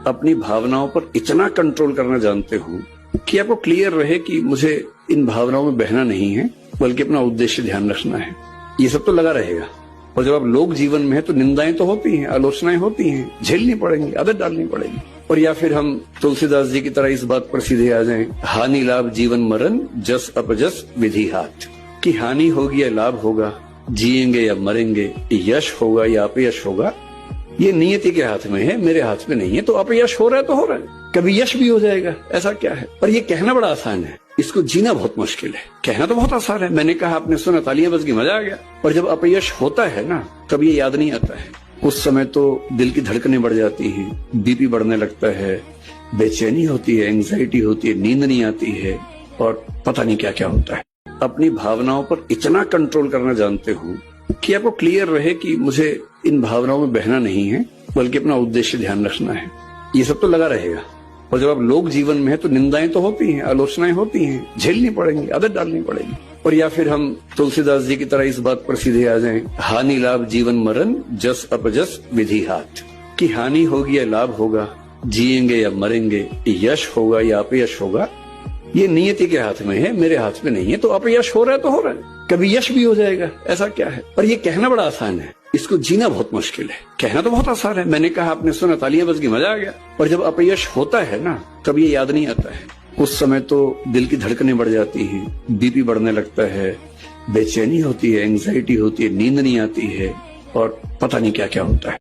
अपनी भावनाओं पर इतना कंट्रोल करना जानते हो कि आपको क्लियर रहे कि मुझे इन भावनाओं में बहना नहीं है, बल्कि अपना उद्देश्य ध्यान रखना है। ये सब तो लगा रहेगा। और जब आप लोग जीवन में है तो निंदाएं तो होती हैं, आलोचनाएं होती हैं, झेलनी पड़ेंगी, आदत डालनी पड़ेगी। और या फिर हम तुलसीदास जी की तरह इस बात पर सीधे आ जाएं, हानि लाभ जीवन मरण जस अपजस विधि हाथ, कि हानि होगी या लाभ होगा, जिएंगे या मरेंगे, यश होगा या अपयश होगा, ये नियति के हाथ में है, मेरे हाथ में नहीं है। तो अपयश हो रहा है तो हो रहा है, कभी यश भी हो जाएगा, ऐसा क्या है। पर ये कहना बड़ा आसान है, इसको जीना बहुत मुश्किल है। कहना तो बहुत आसान है, मैंने कहा, आपने सुना, तालियां बज गई, मजा आ गया। और जब अपयश होता है ना, तब ये याद नहीं आता है। उस समय तो दिल की धड़कनें बढ़ जाती हैं, बीपी बढ़ने लगता है, बेचैनी होती है, एंग्जाइटी होती है, नींद नहीं आती है, और पता नहीं क्या क्या होता है। अपनी भावनाओं पर इतना कंट्रोल करना जानते हो कि आपको क्लियर रहे कि मुझे इन भावनाओं में बहना नहीं है, बल्कि अपना उद्देश्य ध्यान रखना है। ये सब तो लगा रहेगा। और जब आप लोग जीवन में है तो निंदाएं तो होती हैं, आलोचनाएं होती हैं, झेलनी पड़ेंगी, आदत डालनी पड़ेगी। और या फिर हम तुलसीदास जी की तरह इस बात पर सीधे आ जाएं, हानि लाभ जीवन मरण जस अपजस विधि हाथ, कि हानि होगी या लाभ होगा, जिएंगे या मरेंगे, यश होगा या अपयश होगा, ये नियति के हाथ में है, मेरे हाथ में नहीं है। तो अपयश हो रहा है तो हो रहा है, कभी यश भी हो जाएगा, ऐसा क्या है। पर ये कहना बड़ा आसान है, इसको जीना बहुत मुश्किल है। कहना तो बहुत आसान है, मैंने कहा, आपने सुना, तालियां बज गई, मजा आ गया। और जब अपयश होता है ना, तब ये याद नहीं आता है। उस समय तो दिल की धड़कनें बढ़ जाती हैं, बीपी बढ़ने लगता है, बेचैनी होती है, एंग्जाइटी होती है, नींद नहीं आती है, और पता नहीं क्या क्या होता है।